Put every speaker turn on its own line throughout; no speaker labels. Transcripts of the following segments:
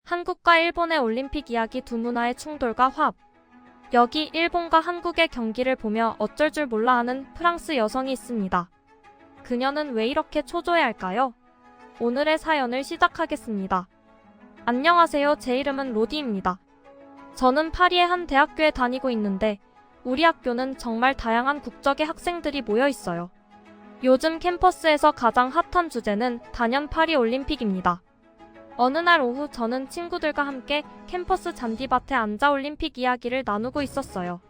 한국과 일본의 올림픽 이야기 두 문화의 충돌과 화합. 여기 일본과 한국의 경기를 보며 어쩔 줄 몰라 하는 프랑스 여성이 있습니다. 그녀는 왜 이렇게 초조해할까요? 오늘의 사연을 시작하겠습니다. 안녕하세요. 제 이름은 로디입니다. 저는 파리의 한 대학교에 다니고 있는데 우리 학교는 정말 다양한 국적의 학생들이 모여 있어요. 요즘 캠퍼스에서 가장 핫한 주제는 단연 파리 올림픽입니다. 어느 날 오후 저는 친구들과 함께 캠퍼스 잔디밭에 앉아 올림픽 이야기를 나누고 있었어요.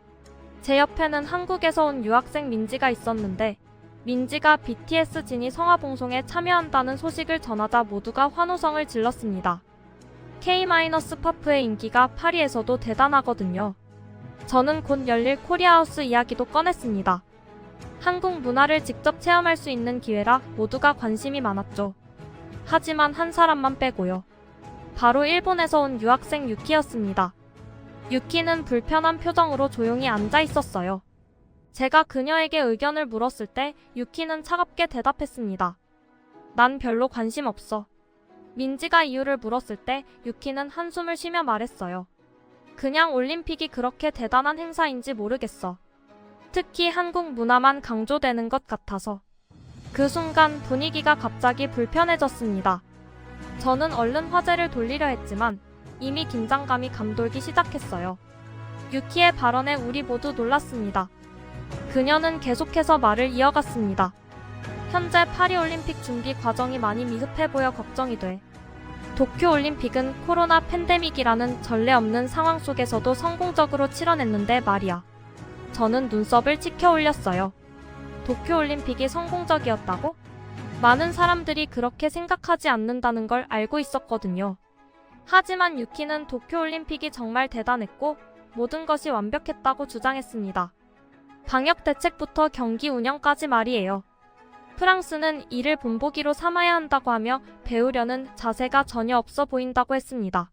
제 옆에는 한국에서 온 유학생 민지가 있었는데 민지가 BTS 진이 성화봉송에 참여한다는 소식을 전하자 모두가 환호성을 질렀습니다. K-팝의 인기가 파리에서도 대단하거든요. 저는 곧 열릴 코리아하우스 이야기도 꺼냈습니다. 한국 문화를 직접 체험할 수 있는 기회라 모두가 관심이 많았죠. 하지만 한 사람만 빼고요. 바로 일본에서 온 유학생 유키였습니다. 유키는 불편한 표정으로 조용히 앉아 있었어요. 제가 그녀에게 의견을 물었을 때 유키는 차갑게 대답했습니다. 난 별로 관심 없어. 민지가 이유를 물었을 때 유키는 한숨을 쉬며 말했어요. 그냥 올림픽이 그렇게 대단한 행사인지 모르겠어. 특히 한국 문화만 강조되는 것 같아서. 그 순간 분위기가 갑자기 불편해졌습니다. 저는 얼른 화제를 돌리려 했지만 이미 긴장감이 감돌기 시작했어요. 유키의 발언에 우리 모두 놀랐습니다. 그녀는 계속해서 말을 이어갔습니다. 현재 파리올림픽 준비 과정이 많이 미흡해 보여 걱정이 돼. 도쿄올림픽은 코로나 팬데믹이라는 전례 없는 상황 속에서도 성공적으로 치러냈는데 말이야. 저는 눈썹을 치켜 올렸어요. 도쿄올림픽이 성공적이었다고? 많은 사람들이 그렇게 생각하지 않는다는 걸 알고 있었거든요. 하지만 유키는 도쿄올림픽이 정말 대단했고 모든 것이 완벽했다고 주장했습니다. 방역 대책부터 경기 운영까지 말이에요. 프랑스는 이를 본보기로 삼아야 한다고 하며 배우려는 자세가 전혀 없어 보인다고 했습니다.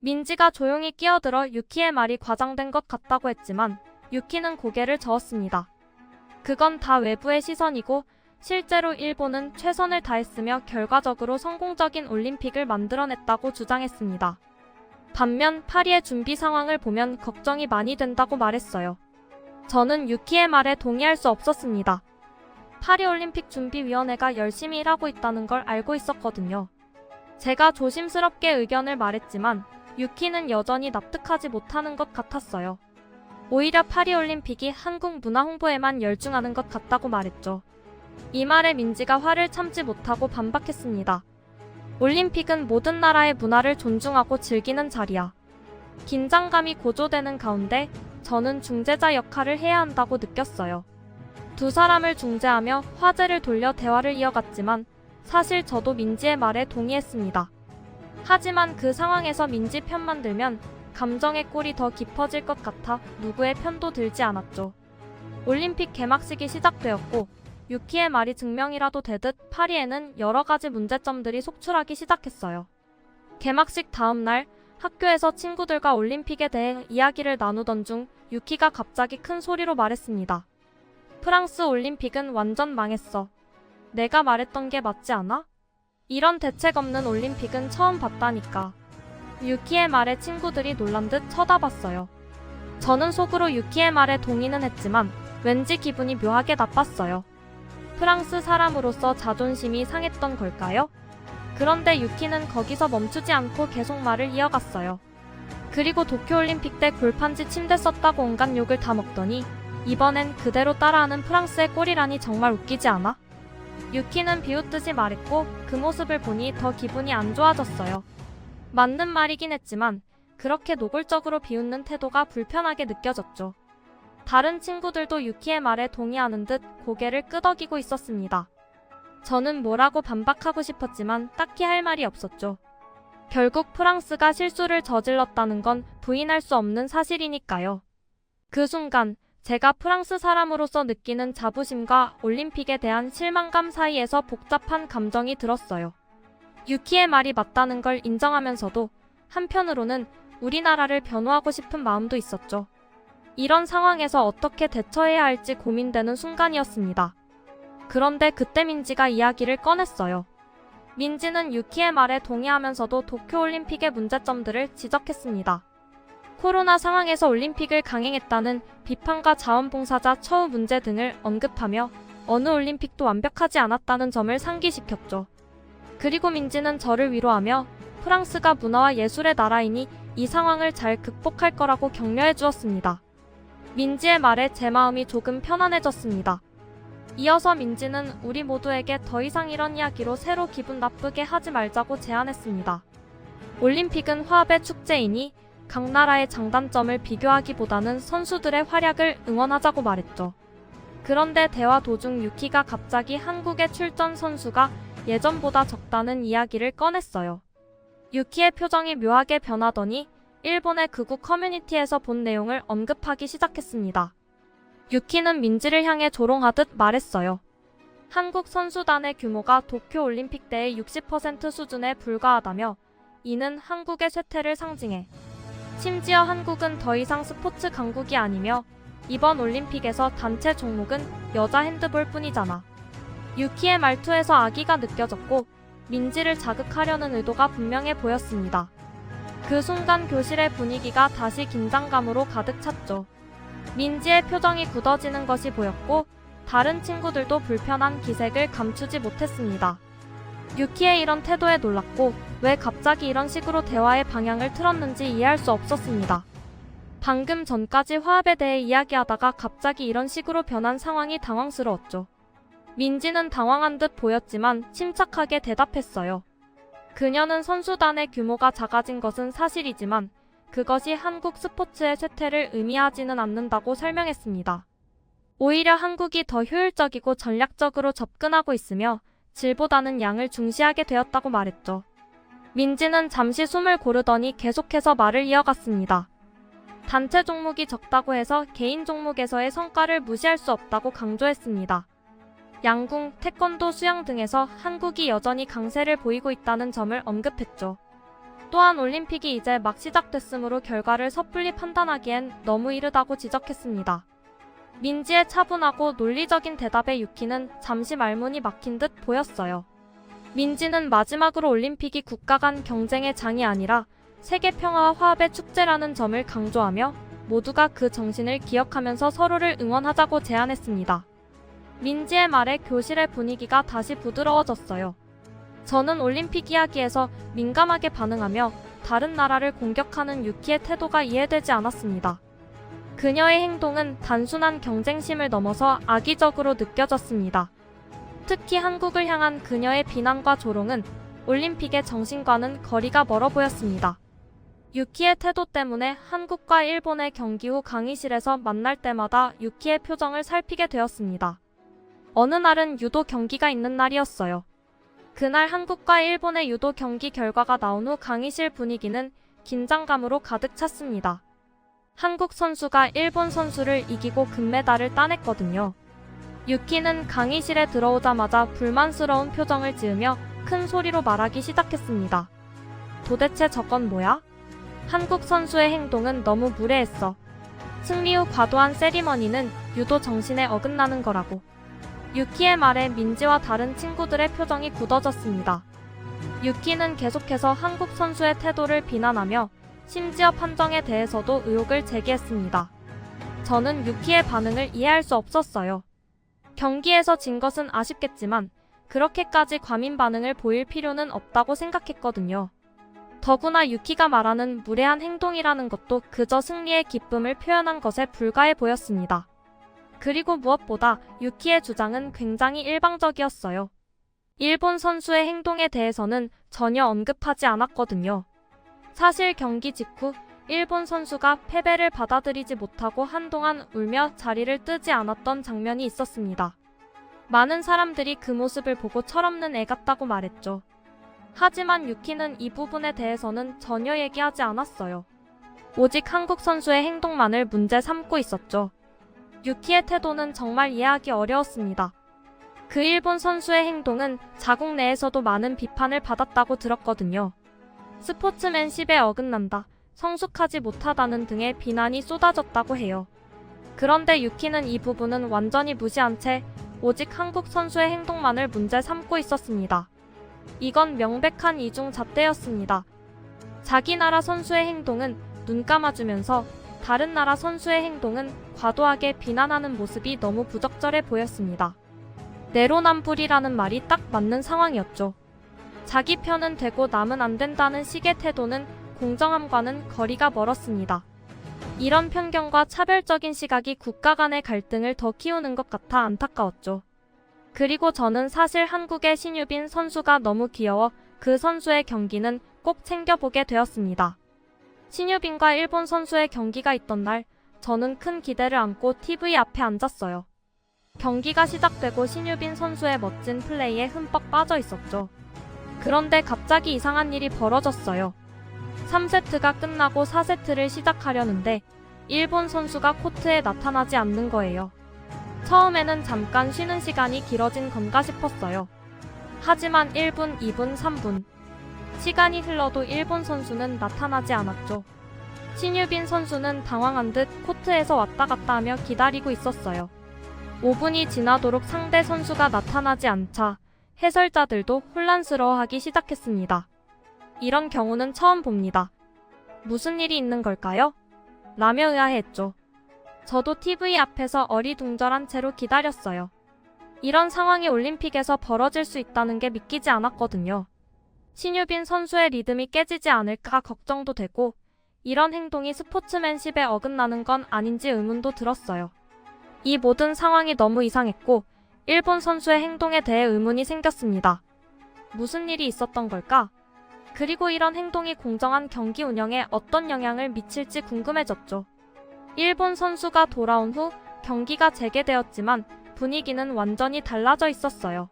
민지가 조용히 끼어들어 유키의 말이 과장된 것 같다고 했지만 유키는 고개를 저었습니다. 그건 다 외부의 시선이고 실제로 일본은 최선을 다했으며 결과적으로 성공적인 올림픽을 만들어냈다고 주장했습니다. 반면 파리의 준비 상황을 보면 걱정이 많이 된다고 말했어요. 저는 유키의 말에 동의할 수 없었습니다. 파리올림픽 준비위원회가 열심히 일하고 있다는 걸 알고 있었거든요. 제가 조심스럽게 의견을 말했지만 유키는 여전히 납득하지 못하는 것 같았어요. 오히려 파리올림픽이 한국 문화 홍보에만 열중하는 것 같다고 말했죠. 이 말에 민지가 화를 참지 못하고 반박했습니다. 올림픽은 모든 나라의 문화를 존중하고 즐기는 자리야. 긴장감이 고조되는 가운데 저는 중재자 역할을 해야 한다고 느꼈어요. 두 사람을 중재하며 화제를 돌려 대화를 이어갔지만 사실 저도 민지의 말에 동의했습니다. 하지만 그 상황에서 민지 편만 들면 감정의 골이 더 깊어질 것 같아 누구의 편도 들지 않았죠. 올림픽 개막식이 시작되었고 유키의 말이 증명이라도 되듯 파리에는 여러 가지 문제점들이 속출하기 시작했어요. 개막식 다음 날 학교에서 친구들과 올림픽에 대해 이야기를 나누던 중 유키가 갑자기 큰 소리로 말했습니다. 프랑스 올림픽은 완전 망했어. 내가 말했던 게 맞지 않아? 이런 대책 없는 올림픽은 처음 봤다니까. 유키의 말에 친구들이 놀란 듯 쳐다봤어요. 저는 속으로 유키의 말에 동의는 했지만 왠지 기분이 묘하게 나빴어요. 프랑스 사람으로서 자존심이 상했던 걸까요? 그런데 유키는 거기서 멈추지 않고 계속 말을 이어갔어요. 그리고 도쿄올림픽 때 골판지 침대 썼다고 온갖 욕을 다 먹더니 이번엔 그대로 따라하는 프랑스의 꼴이라니 정말 웃기지 않아? 유키는 비웃듯이 말했고 그 모습을 보니 더 기분이 안 좋아졌어요. 맞는 말이긴 했지만 그렇게 노골적으로 비웃는 태도가 불편하게 느껴졌죠. 다른 친구들도 유키의 말에 동의하는 듯 고개를 끄덕이고 있었습니다. 저는 뭐라고 반박하고 싶었지만 딱히 할 말이 없었죠. 결국 프랑스가 실수를 저질렀다는 건 부인할 수 없는 사실이니까요. 그 순간 제가 프랑스 사람으로서 느끼는 자부심과 올림픽에 대한 실망감 사이에서 복잡한 감정이 들었어요. 유키의 말이 맞다는 걸 인정하면서도 한편으로는 우리나라를 변호하고 싶은 마음도 있었죠. 이런 상황에서 어떻게 대처해야 할지 고민되는 순간이었습니다. 그런데 그때 민지가 이야기를 꺼냈어요. 민지는 유키의 말에 동의하면서도 도쿄올림픽의 문제점들을 지적했습니다. 코로나 상황에서 올림픽을 강행했다는 비판과 자원봉사자 처우 문제 등을 언급하며 어느 올림픽도 완벽하지 않았다는 점을 상기시켰죠. 그리고 민지는 저를 위로하며 프랑스가 문화와 예술의 나라이니 이 상황을 잘 극복할 거라고 격려해 주었습니다. 민지의 말에 제 마음이 조금 편안해졌습니다. 이어서 민지는 우리 모두에게 더 이상 이런 이야기로 새로 기분 나쁘게 하지 말자고 제안했습니다. 올림픽은 화합의 축제이니 각 나라의 장단점을 비교하기보다는 선수들의 활약을 응원하자고 말했죠. 그런데 대화 도중 유키가 갑자기 한국에 출전 선수가 예전보다 적다는 이야기를 꺼냈어요. 유키의 표정이 묘하게 변하더니 일본의 극우 커뮤니티에서 본 내용을 언급하기 시작했습니다. 유키는 민지를 향해 조롱하듯 말했어요. 한국 선수단의 규모가 도쿄올림픽 때의 60% 수준에 불과하다며 이는 한국의 쇠퇴를 상징해. 심지어 한국은 더 이상 스포츠 강국이 아니며 이번 올림픽에서 단체 종목은 여자 핸드볼 뿐이잖아. 유키의 말투에서 악의가 느껴졌고 민지를 자극하려는 의도가 분명해 보였습니다. 그 순간 교실의 분위기가 다시 긴장감으로 가득 찼죠. 민지의 표정이 굳어지는 것이 보였고 다른 친구들도 불편한 기색을 감추지 못했습니다. 유키의 이런 태도에 놀랐고 왜 갑자기 이런 식으로 대화의 방향을 틀었는지 이해할 수 없었습니다. 방금 전까지 화합에 대해 이야기하다가 갑자기 이런 식으로 변한 상황이 당황스러웠죠. 민지는 당황한 듯 보였지만 침착하게 대답했어요. 그녀는 선수단의 규모가 작아진 것은 사실이지만 그것이 한국 스포츠의 쇠퇴를 의미하지는 않는다고 설명했습니다. 오히려 한국이 더 효율적이고 전략적으로 접근하고 있으며 질보다는 양을 중시하게 되었다고 말했죠. 민지는 잠시 숨을 고르더니 계속해서 말을 이어갔습니다. 단체 종목이 적다고 해서 개인 종목에서의 성과를 무시할 수 없다고 강조했습니다. 양궁, 태권도, 수영 등에서 한국이 여전히 강세를 보이고 있다는 점을 언급했죠. 또한 올림픽이 이제 막 시작됐으므로 결과를 섣불리 판단하기엔 너무 이르다고 지적했습니다. 민지의 차분하고 논리적인 대답에 유키는 잠시 말문이 막힌 듯 보였어요. 민지는 마지막으로 올림픽이 국가 간 경쟁의 장이 아니라 세계 평화와 화합의 축제라는 점을 강조하며 모두가 그 정신을 기억하면서 서로를 응원하자고 제안했습니다. 민지의 말에 교실의 분위기가 다시 부드러워졌어요. 저는 올림픽 이야기에서 민감하게 반응하며 다른 나라를 공격하는 유키의 태도가 이해되지 않았습니다. 그녀의 행동은 단순한 경쟁심을 넘어서 악의적으로 느껴졌습니다. 특히 한국을 향한 그녀의 비난과 조롱은 올림픽의 정신과는 거리가 멀어 보였습니다. 유키의 태도 때문에 한국과 일본의 경기 후 강의실에서 만날 때마다 유키의 표정을 살피게 되었습니다. 어느 날은 유도 경기가 있는 날이었어요. 그날 한국과 일본의 유도 경기 결과가 나온 후 강의실 분위기는 긴장감으로 가득 찼습니다. 한국 선수가 일본 선수를 이기고 금메달을 따냈거든요. 유키는 강의실에 들어오자마자 불만스러운 표정을 지으며 큰 소리로 말하기 시작했습니다. 도대체 저건 뭐야? 한국 선수의 행동은 너무 무례했어. 승리 후 과도한 세리머니는 유도 정신에 어긋나는 거라고. 유키의 말에 민지와 다른 친구들의 표정이 굳어졌습니다. 유키는 계속해서 한국 선수의 태도를 비난하며 심지어 판정에 대해서도 의혹을 제기했습니다. 저는 유키의 반응을 이해할 수 없었어요. 경기에서 진 것은 아쉽겠지만 그렇게까지 과민 반응을 보일 필요는 없다고 생각했거든요. 더구나 유키가 말하는 무례한 행동이라는 것도 그저 승리의 기쁨을 표현한 것에 불과해 보였습니다. 그리고 무엇보다 유키의 주장은 굉장히 일방적이었어요. 일본 선수의 행동에 대해서는 전혀 언급하지 않았거든요. 사실 경기 직후 일본 선수가 패배를 받아들이지 못하고 한동안 울며 자리를 뜨지 않았던 장면이 있었습니다. 많은 사람들이 그 모습을 보고 철없는 애 같다고 말했죠. 하지만 유키는 이 부분에 대해서는 전혀 얘기하지 않았어요. 오직 한국 선수의 행동만을 문제 삼고 있었죠. 유키의 태도는 정말 이해하기 어려웠습니다. 그 일본 선수의 행동은 자국 내에서도 많은 비판을 받았다고 들었거든요. 스포츠맨십에 어긋난다, 성숙하지 못하다는 등의 비난이 쏟아졌다고 해요. 그런데 유키는 이 부분은 완전히 무시한 채 오직 한국 선수의 행동만을 문제 삼고 있었습니다. 이건 명백한 이중잣대였습니다. 자기 나라 선수의 행동은 눈 감아주면서 다른 나라 선수의 행동은 과도하게 비난하는 모습이 너무 부적절해 보였습니다. 내로남불이라는 말이 딱 맞는 상황이었죠. 자기 편은 되고 남은 안 된다는 식의 태도는 공정함과는 거리가 멀었습니다. 이런 편견과 차별적인 시각이 국가 간의 갈등을 더 키우는 것 같아 안타까웠죠. 그리고 저는 사실 한국의 신유빈 선수가 너무 귀여워 그 선수의 경기는 꼭 챙겨보게 되었습니다. 신유빈과 일본 선수의 경기가 있던 날, 저는 큰 기대를 안고 TV 앞에 앉았어요. 경기가 시작되고 신유빈 선수의 멋진 플레이에 흠뻑 빠져 있었죠. 그런데 갑자기 이상한 일이 벌어졌어요. 3세트가 끝나고 4세트를 시작하려는데 일본 선수가 코트에 나타나지 않는 거예요. 처음에는 잠깐 쉬는 시간이 길어진 건가 싶었어요. 하지만 1분, 2분, 3분. 시간이 흘러도 일본 선수는 나타나지 않았죠. 신유빈 선수는 당황한 듯 코트에서 왔다 갔다 하며 기다리고 있었어요. 5분이 지나도록 상대 선수가 나타나지 않자 해설자들도 혼란스러워하기 시작했습니다. 이런 경우는 처음 봅니다. 무슨 일이 있는 걸까요? 라며 의아해했죠. 저도 TV 앞에서 어리둥절한 채로 기다렸어요. 이런 상황이 올림픽에서 벌어질 수 있다는 게 믿기지 않았거든요. 신유빈 선수의 리듬이 깨지지 않을까 걱정도 되고 이런 행동이 스포츠맨십에 어긋나는 건 아닌지 의문도 들었어요. 이 모든 상황이 너무 이상했고 일본 선수의 행동에 대해 의문이 생겼습니다. 무슨 일이 있었던 걸까? 그리고 이런 행동이 공정한 경기 운영에 어떤 영향을 미칠지 궁금해졌죠. 일본 선수가 돌아온 후 경기가 재개되었지만 분위기는 완전히 달라져 있었어요.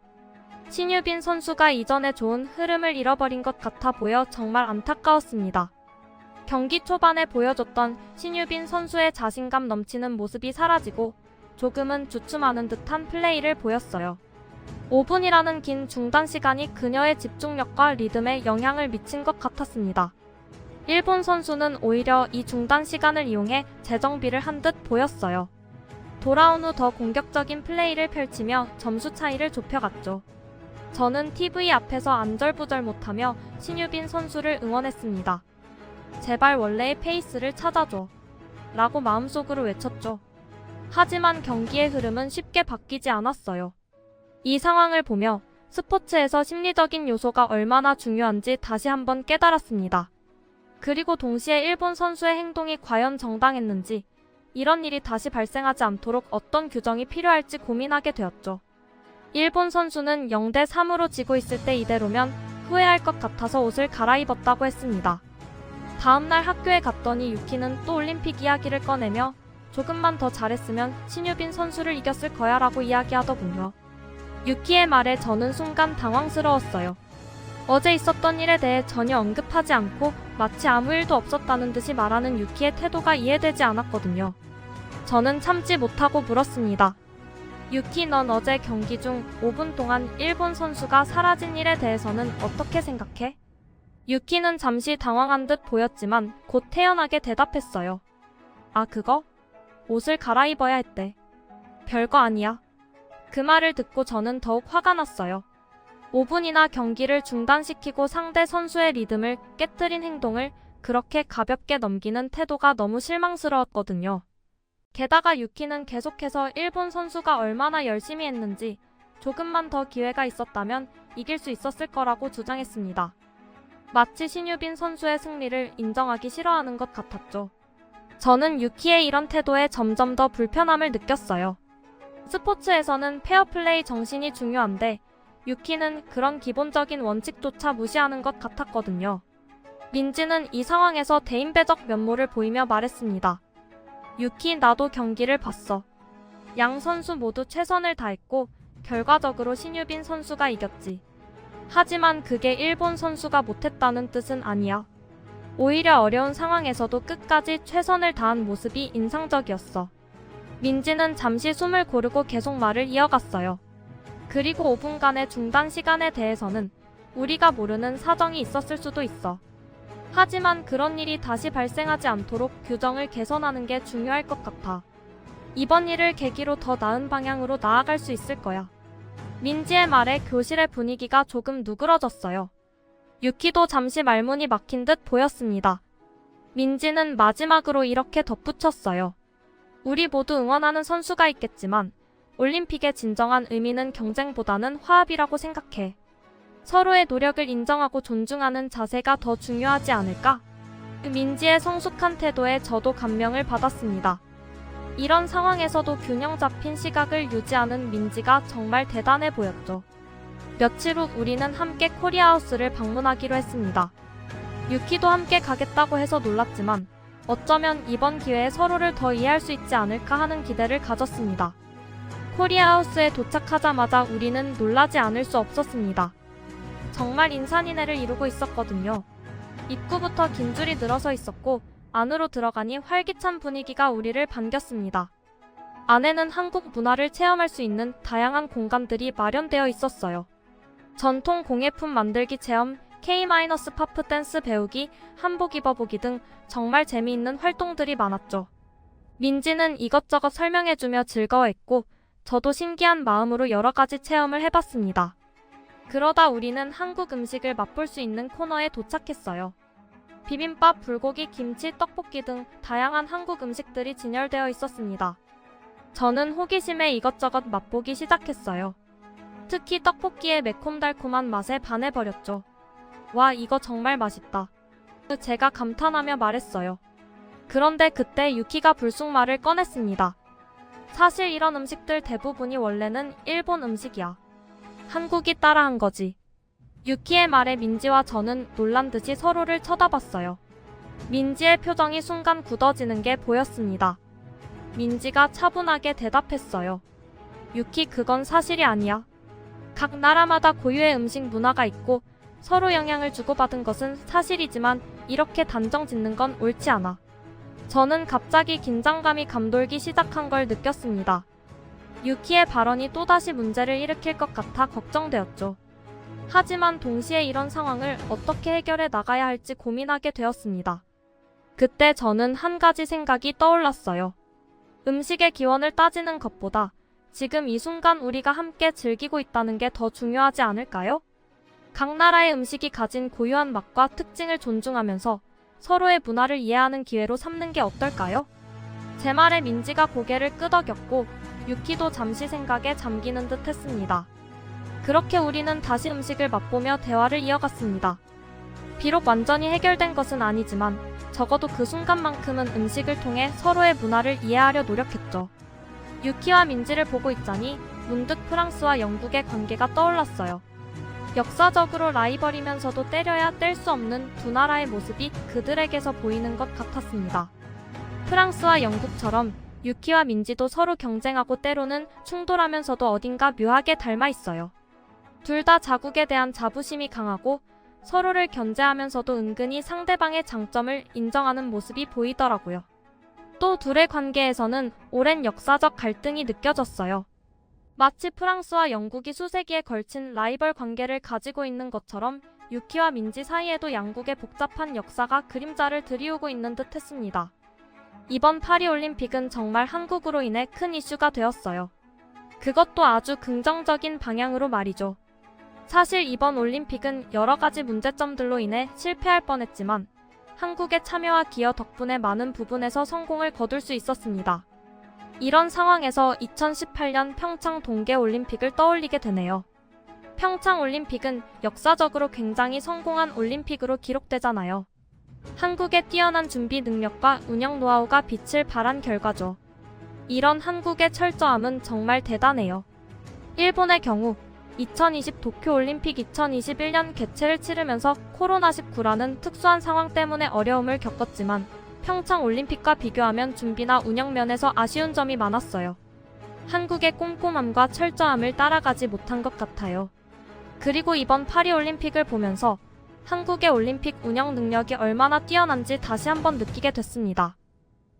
신유빈 선수가 이전에 좋은 흐름을 잃어버린 것 같아 보여 정말 안타까웠습니다. 경기 초반에 보여줬던 신유빈 선수의 자신감 넘치는 모습이 사라지고 조금은 주춤하는 듯한 플레이를 보였어요. 5분이라는 긴 중단 시간이 그녀의 집중력과 리듬에 영향을 미친 것 같았습니다. 일본 선수는 오히려 이 중단 시간을 이용해 재정비를 한 듯 보였어요. 돌아온 후 더 공격적인 플레이를 펼치며 점수 차이를 좁혀갔죠. 저는 TV 앞에서 안절부절 못하며 신유빈 선수를 응원했습니다. 제발 원래의 페이스를 찾아줘. 라고 마음속으로 외쳤죠. 하지만 경기의 흐름은 쉽게 바뀌지 않았어요. 이 상황을 보며 스포츠에서 심리적인 요소가 얼마나 중요한지 다시 한번 깨달았습니다. 그리고 동시에 일본 선수의 행동이 과연 정당했는지, 이런 일이 다시 발생하지 않도록 어떤 규정이 필요할지 고민하게 되었죠. 일본 선수는 0대3으로 지고 있을 때 이대로면 후회할 것 같아서 옷을 갈아입었다고 했습니다. 다음날 학교에 갔더니 유키는 또 올림픽 이야기를 꺼내며 조금만 더 잘했으면 신유빈 선수를 이겼을 거야 라고 이야기하더군요. 유키의 말에 저는 순간 당황스러웠어요. 어제 있었던 일에 대해 전혀 언급하지 않고 마치 아무 일도 없었다는 듯이 말하는 유키의 태도가 이해되지 않았거든요. 저는 참지 못하고 물었습니다. 유키, 넌 어제 경기 중 5분 동안 일본 선수가 사라진 일에 대해서는 어떻게 생각해? 유키는 잠시 당황한 듯 보였지만 곧 태연하게 대답했어요. 아, 그거? 옷을 갈아입어야 했대. 별거 아니야. 그 말을 듣고 저는 더욱 화가 났어요. 5분이나 경기를 중단시키고 상대 선수의 리듬을 깨뜨린 행동을 그렇게 가볍게 넘기는 태도가 너무 실망스러웠거든요. 게다가 유키는 계속해서 일본 선수가 얼마나 열심히 했는지 조금만 더 기회가 있었다면 이길 수 있었을 거라고 주장했습니다. 마치 신유빈 선수의 승리를 인정하기 싫어하는 것 같았죠. 저는 유키의 이런 태도에 점점 더 불편함을 느꼈어요. 스포츠에서는 페어플레이 정신이 중요한데 유키는 그런 기본적인 원칙조차 무시하는 것 같았거든요. 민지는 이 상황에서 대인배적 면모를 보이며 말했습니다. 유키, 나도 경기를 봤어. 양 선수 모두 최선을 다했고 결과적으로 신유빈 선수가 이겼지. 하지만 그게 일본 선수가 못했다는 뜻은 아니야. 오히려 어려운 상황에서도 끝까지 최선을 다한 모습이 인상적이었어. 민지는 잠시 숨을 고르고 계속 말을 이어갔어요. 그리고 5분간의 중단 시간에 대해서는 우리가 모르는 사정이 있었을 수도 있어. 하지만 그런 일이 다시 발생하지 않도록 규정을 개선하는 게 중요할 것 같아. 이번 일을 계기로 더 나은 방향으로 나아갈 수 있을 거야. 민지의 말에 교실의 분위기가 조금 누그러졌어요. 유키도 잠시 말문이 막힌 듯 보였습니다. 민지는 마지막으로 이렇게 덧붙였어요. 우리 모두 응원하는 선수가 있겠지만 올림픽의 진정한 의미는 경쟁보다는 화합이라고 생각해. 서로의 노력을 인정하고 존중하는 자세가 더 중요하지 않을까? 민지의 성숙한 태도에 저도 감명을 받았습니다. 이런 상황에서도 균형 잡힌 시각을 유지하는 민지가 정말 대단해 보였죠. 며칠 후 우리는 함께 코리아하우스를 방문하기로 했습니다. 유키도 함께 가겠다고 해서 놀랐지만 어쩌면 이번 기회에 서로를 더 이해할 수 있지 않을까 하는 기대를 가졌습니다. 코리아하우스에 도착하자마자 우리는 놀라지 않을 수 없었습니다. 정말 인산인해를 이루고 있었거든요. 입구부터 긴 줄이 늘어서 있었고 안으로 들어가니 활기찬 분위기가 우리를 반겼습니다. 안에는 한국 문화를 체험할 수 있는 다양한 공간들이 마련되어 있었어요. 전통 공예품 만들기 체험, K-파프 댄스 배우기, 한복 입어보기 등 정말 재미있는 활동들이 많았죠. 민지는 이것저것 설명해주며 즐거워했고 저도 신기한 마음으로 여러 가지 체험을 해봤습니다. 그러다 우리는 한국 음식을 맛볼 수 있는 코너에 도착했어요. 비빔밥, 불고기, 김치, 떡볶이 등 다양한 한국 음식들이 진열되어 있었습니다. 저는 호기심에 이것저것 맛보기 시작했어요. 특히 떡볶이의 매콤달콤한 맛에 반해버렸죠. 와, 이거 정말 맛있다. 제가 감탄하며 말했어요. 그런데 그때 유키가 불쑥말을 꺼냈습니다. 사실 이런 음식들 대부분이 원래는 일본 음식이야. 한국이 따라한 거지. 유키의 말에 민지와 저는 놀란 듯이 서로를 쳐다봤어요. 민지의 표정이 순간 굳어지는 게 보였습니다. 민지가 차분하게 대답했어요. 유키, 그건 사실이 아니야. 각 나라마다 고유의 음식 문화가 있고 서로 영향을 주고받은 것은 사실이지만 이렇게 단정 짓는 건 옳지 않아. 저는 갑자기 긴장감이 감돌기 시작한 걸 느꼈습니다. 유키의 발언이 또다시 문제를 일으킬 것 같아 걱정되었죠. 하지만 동시에 이런 상황을 어떻게 해결해 나가야 할지 고민하게 되었습니다. 그때 저는 한 가지 생각이 떠올랐어요. 음식의 기원을 따지는 것보다 지금 이 순간 우리가 함께 즐기고 있다는 게 더 중요하지 않을까요? 각 나라의 음식이 가진 고유한 맛과 특징을 존중하면서 서로의 문화를 이해하는 기회로 삼는 게 어떨까요? 제 말에 민지가 고개를 끄덕였고 유키도 잠시 생각에 잠기는 듯 했습니다. 그렇게 우리는 다시 음식을 맛보며 대화를 이어갔습니다. 비록 완전히 해결된 것은 아니지만 적어도 그 순간만큼은 음식을 통해 서로의 문화를 이해하려 노력했죠. 유키와 민지를 보고 있자니 문득 프랑스와 영국의 관계가 떠올랐어요. 역사적으로 라이벌이면서도 때려야 뗄 수 없는 두 나라의 모습이 그들에게서 보이는 것 같았습니다. 프랑스와 영국처럼 유키와 민지도 서로 경쟁하고 때로는 충돌하면서도 어딘가 묘하게 닮아 있어요. 둘 다 자국에 대한 자부심이 강하고 서로를 견제하면서도 은근히 상대방의 장점을 인정하는 모습이 보이더라고요. 또 둘의 관계에서는 오랜 역사적 갈등이 느껴졌어요. 마치 프랑스와 영국이 수세기에 걸친 라이벌 관계를 가지고 있는 것처럼 유키와 민지 사이에도 양국의 복잡한 역사가 그림자를 들이우고 있는 듯 했습니다. 이번 파리올림픽은 정말 한국으로 인해 큰 이슈가 되었어요. 그것도 아주 긍정적인 방향으로 말이죠. 사실 이번 올림픽은 여러 가지 문제점들로 인해 실패할 뻔했지만 한국의 참여와 기여 덕분에 많은 부분에서 성공을 거둘 수 있었습니다. 이런 상황에서 2018년 평창 동계올림픽을 떠올리게 되네요. 평창올림픽은 역사적으로 굉장히 성공한 올림픽으로 기록되잖아요. 한국의 뛰어난 준비 능력과 운영 노하우가 빛을 발한 결과죠. 이런 한국의 철저함은 정말 대단해요. 일본의 경우 2020 도쿄올림픽 2021년 개최를 치르면서 코로나19라는 특수한 상황 때문에 어려움을 겪었지만 평창올림픽과 비교하면 준비나 운영 면에서 아쉬운 점이 많았어요. 한국의 꼼꼼함과 철저함을 따라가지 못한 것 같아요. 그리고 이번 파리올림픽을 보면서 한국의 올림픽 운영 능력이 얼마나 뛰어난지 다시 한번 느끼게 됐습니다.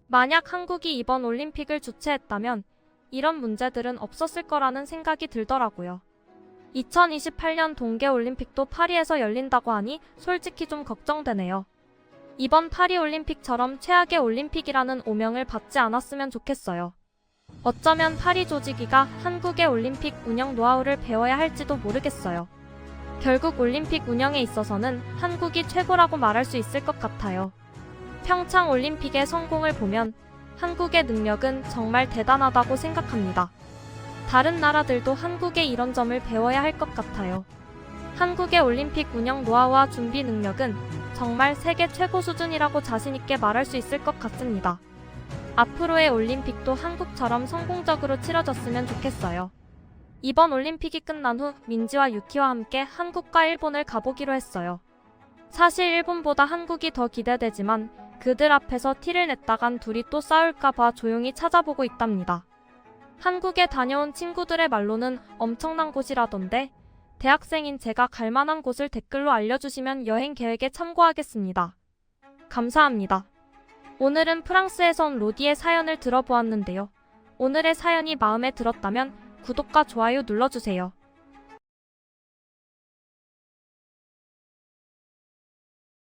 만약 한국이 이번 올림픽을 주최했다면 이런 문제들은 없었을 거라는 생각이 들더라고요. 2028년 동계올림픽도 파리에서 열린다고 하니 솔직히 좀 걱정되네요. 이번 파리올림픽처럼 최악의 올림픽이라는 오명을 받지 않았으면 좋겠어요. 어쩌면 파리 조직위가 한국의 올림픽 운영 노하우를 배워야 할지도 모르겠어요. 결국 올림픽 운영에 있어서는 한국이 최고라고 말할 수 있을 것 같아요. 평창 올림픽의 성공을 보면 한국의 능력은 정말 대단하다고 생각합니다. 다른 나라들도 한국의 이런 점을 배워야 할 것 같아요. 한국의 올림픽 운영 노하우와 준비 능력은 정말 세계 최고 수준이라고 자신있게 말할 수 있을 것 같습니다. 앞으로의 올림픽도 한국처럼 성공적으로 치러졌으면 좋겠어요. 이번 올림픽이 끝난 후 민지와 유키와 함께 한국과 일본을 가보기로 했어요. 사실 일본보다 한국이 더 기대되지만 그들 앞에서 티를 냈다간 둘이 또 싸울까봐 조용히 찾아보고 있답니다. 한국에 다녀온 친구들의 말로는 엄청난 곳이라던데 대학생인 제가 갈 만한 곳을 댓글로 알려주시면 여행 계획에 참고하겠습니다. 감사합니다. 오늘은 프랑스에서 온 로디의 사연을 들어보았는데요. 오늘의 사연이 마음에 들었다면 구독과 좋아요 눌러주세요.